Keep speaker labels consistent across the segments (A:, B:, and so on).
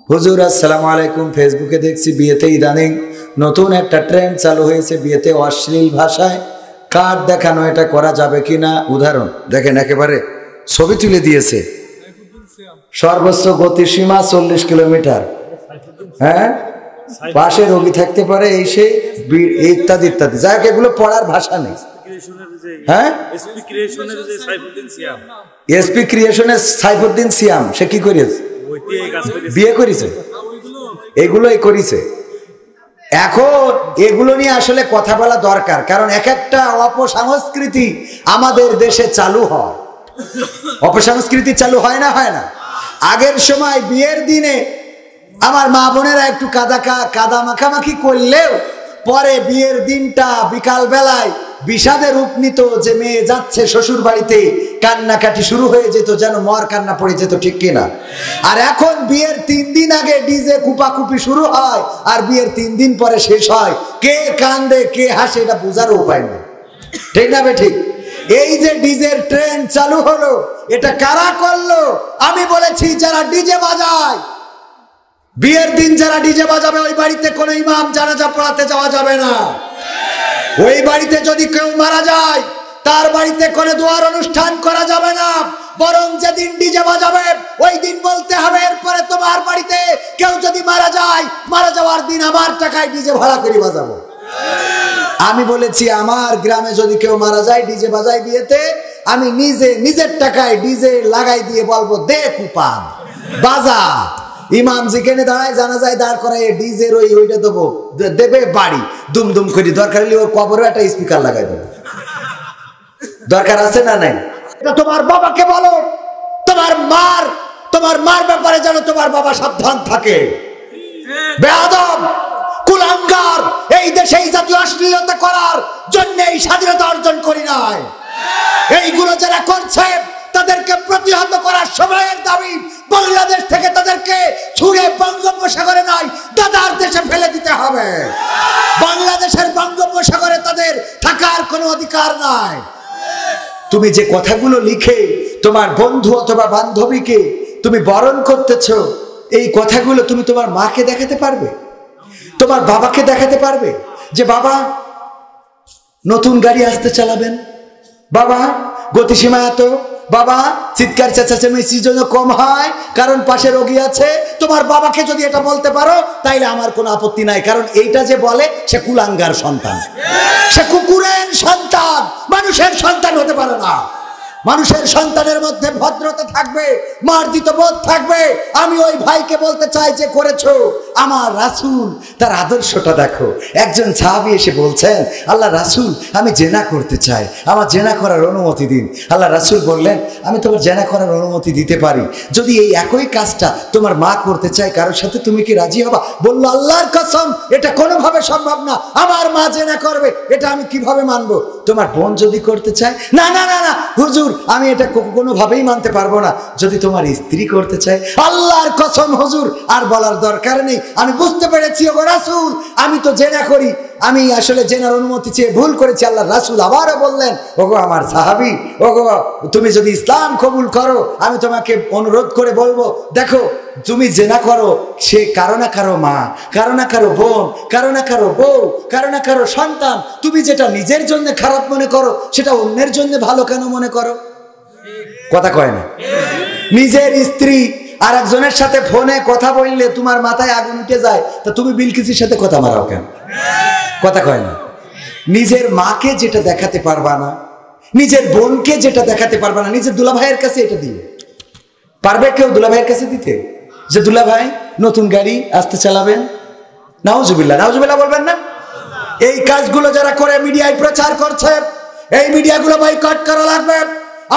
A: হুজুর আসসালামু আলাইকুম। ফেসবুকে দেখছি বিয়েতে ইদানিং নতুন একটা ট্রেন্ড চালু হয়েছে, বিয়েতে অশ্লীল ভাষায় কার্ড দেখানো, এটা করা যাবে কিনা? উদাহরণ দেখেন, একেবারে ছবি তুলে দিয়েছে। সর্বোচ্চ গতিসীমা 40 কিলোমিটার, হ্যাঁ, পাশে রোগী থাকতে পারে, এই সেই ইত্যাদি ইত্যাদি। যাই হোক, এগুলো পড়ার ভাষা নেই। হ্যাঁ, এসপি ক্রিয়েশনের সাইফুদ্দিন সিয়াম, সে কি করেছে? বিয়ে করেছে, এগুলোই করেছে। এখন এগুলো নিয়ে আসলে কথা বলা দরকার, কারণ এক একটা অপসংস্কৃতি আমাদের দেশে চালু হয়। অপসংস্কৃতি চালু হয় না, হয় না? আগের সময় বিয়ের দিনে আমার মা বোনেরা একটু কাদা মাখামাখি করলেও পরে বিয়ের দিনটা বিকাল বেলায় বিষাদে রূপ নিত, যে মেয়ে যাচ্ছে শ্বশুর বাড়িতে, কান্নাকাটি শুরু হয়ে যেত, যেন মর কান্না পড়ে যেত, ঠিক কিনা? আর এখন বিয়ের 3 দিন আগে ডিজে কুপাকুপি শুরু হয়, আর বিয়ের 3 দিন পরে শেষ হয়। কে কান্দে কে হাসে এটা বোঝার উপায় নেই, ঠিক না? ঠিক। এই যে ডিজের ট্রেন্ড চালু হলো, এটা কারা করলো? আমি বলেছি, যারা ডিজে বাজায়। বিয়ের দিন যারা ডিজে বাজাবে, ওই বাড়িতে কোনো ইমাম জানাজা পড়াতে যাওয়া যাবে না। ওই বাড়িতে যদি কেউ মারা যায়, তার বাড়িতে কোনো দোয়ার অনুষ্ঠান করা যাবে না। বরং যেদিন ডিজে বাজাবে ওই দিন বলতে হবে, এরপরে তোমার বাড়িতে কেউ যদি মারা যায়, মারা যাওয়ার দিন আমার টাকায় ডিজে ভাড়া করে বাজাবো। আমি বলেছি, আমার গ্রামে যদি কেউ মারা যায় ডিজে বাজায় বিয়েতে, আমি নিজের টাকায় ডিজে লাগাই দিয়ে বলবো, দে কুপান বাজা। ইমাম যেখানে দাঁড়ায়, জানা যায় দাঁড় করায় ডিজের ওইটা দেবো, দেবে বাড়ি দুমদুম করি। দরকার হলে ওর কবরে একটা স্পিকার লাগাই দেবো। দরকার আছে না নাই? তোমার বাবাকে বলো, তোমার মার ব্যাপারে যেন তোমার বাবা সাবধান থাকে। বেয়াদব, কুলাঙ্গার, এই দেশে এই জাতীয় অশ্লীলতা করার জন্য এই স্বাধীনতা অর্জন করি নাই। এইগুলো যারা করছে তাদেরকে প্রতিহত করার সময়ের দাবি। বাংলাদেশ থেকে তাদেরকে ছুঁড়ে বঙ্গোপসাগরে নয়, দাদার দেশে ফেলে দিতে হবে। বাংলাদেশের বঙ্গোপসাগরে তাদের থাকার কোনো অধিকার নাই। তুমি যে কথাগুলো লিখে তোমার বন্ধু অথবা বান্ধবীকে তুমি বরণ করতেছ, এই কথাগুলো তুমি তোমার মাকে দেখাতে পারবে, তোমার বাবাকে দেখাতে পারবে যে বাবা নতুন গাড়ি আসতে চালাবেন, বাবা গতিসীমা এত, বাবা চিৎকার চেঁচামেচির জন্য কম হয় কারণ পাশে রোগী আছে। তোমার বাবাকে যদি এটা বলতে পারো, তাইলে আমার কোনো আপত্তি নাই। কারণ এইটা যে বলে, সে কুলাঙ্গার সন্তান, সে কুকুরের সন্তান, মানুষের সন্তান হতে পারে না। মানুষের সন্তানের মধ্যে ভদ্রতা থাকবে, মার্জিত বোধ থাকবে। আমি ওই ভাইকে বলতে চাই যে করেছো, আমার রাসূল তার আদর্শটা দেখো। একজন সাহাবী এসে বলছেন, আল্লাহ রাসূল, আমি জেনা করতে চাই, আমার জেনা করার অনুমতি দিন। আল্লাহ রাসূল বললেন, আমি তোমার জেনা করার অনুমতি দিতে পারি যদি এই একই কাজটা তোমার মা করতে চায় কারোর সাথে, তুমি কি রাজি হবা? বলল, আল্লাহর কসম, এটা কোনোভাবে সম্ভব না। আমার মা জেনা করবে, এটা আমি কিভাবে মানবো? তোমার বোন যদি করতে চায়, না না না না হুজুর, আমি এটা কোনোভাবেই মানতে পারবো না। যদি তোমার স্ত্রী করতে চায়, আল্লাহর কসম হুজুর, আর বলার দরকার নেই, আমি বুঝতে পেরেছি ওগো রাসূল, আমি তো জেনা করি, আমি আসলে জেনার অনুমতি চেয়ে ভুল করেছি। আল্লাহ রাসূল আবারও বললেন, ওগো আমার সাহাবী, ওগো তুমি যদি ইসলাম কবুল করো, আমি তোমাকে অনুরোধ করে বলবো, দেখো তুমি জেনা করো, সে কারো না কারো মা, কারো না কারো বোন, কারো না কারো বউ, কারো না কারো সন্তান। তুমি যেটা নিজের জন্য খারাপ মনে করো, সেটা অন্যের জন্য ভালো কেন মনে করো? কথা কয় না? নিজের স্ত্রী আর একজনের সাথে ফোনে কথা বললে তোমার মাথায় আগুন উঠে যায়, তা তুমি বিলকিসের সাথে কথা মারাও কেন? কথা কয় না? নিজের মাকে যেটা দেখাতে পারবা না, নিজের বোনকে যেটা দেখাতে পারবা না, নিজের দুলাভাইয়ের কাছে এটা দিয়ে পারবে কেউ? দুলাভাইয়ের কাছে দিতে যে দুলাভাই নতুন গাড়ি আসতে চালাবেন, নাউজুবিল্লাহ, নাউজুবিল্লাহ বলবেন না? এই কাজগুলো যারা করে মিডিয়ায় প্রচার করছে, এই মিডিয়াগুলো বয়কট করা লাগবে।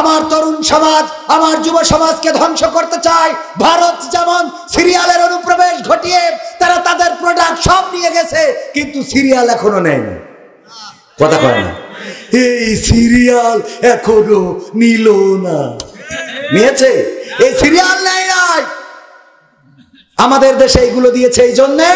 A: আমার তরুণ সমাজ, আমার যুব সমাজকে ধ্বংস করতে চায়। ভারত যেমন সিরিয়ালের অনুপ্রবেশ ঘটিয়ে তারা তাদের প্রোডাক্ট সব নিয়ে গেছে, কিন্তু সিরিয়াল এখনো নেয়নি। কথা কয় না? এই সিরিয়াল এখনো নিল না। নিয়েছে? এই সিরিয়াল নেয় নাই। আমাদের দেশে এইগুলো দিয়েছে এই জন্যে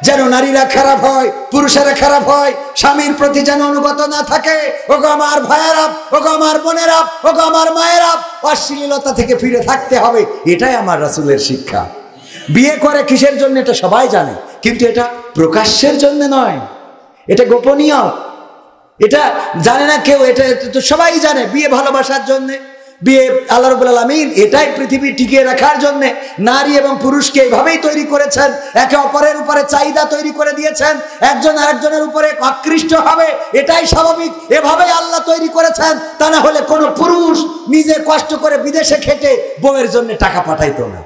A: যেন নারীরা খারাপ হয়, পুরুষেরা খারাপ হয়, স্বামীর প্রতি যেন অনুগত না থাকে। ওগো আমার ভাইয়েরা, ওগো আমার বোনেরা, ওগো আমার মায়েরা, অশ্লীলতা থেকে ফিরে থাকতে হবে। এটাই আমার রাসূলের শিক্ষা। বিয়ে করে কিসের জন্য এটা সবাই জানে, কিন্তু এটা প্রকাশ্যের জন্য নয়, এটা গোপনীয়, এটা জানে না কেউ, এটা তো সবাই জানে। বিয়ে ভালোবাসার জন্য, বিয়ে আল্লাহ রাব্বুল আলামিন এটাই পৃথিবী টিকিয়ে রাখার জন্য নারী এবং পুরুষকে এইভাবেই তৈরি করেছেন, একে অপরের উপরে চাহিদা তৈরি করে দিয়েছেন, একজন আরেকজনের উপরে আকৃষ্ট হবে, এটাই স্বাভাবিক, এভাবেই আল্লাহ তৈরি করেছেন। তা না হলে কোনো পুরুষ নিজে কষ্ট করে বিদেশে খেটে বউয়ের জন্য টাকা পাঠাইতো না।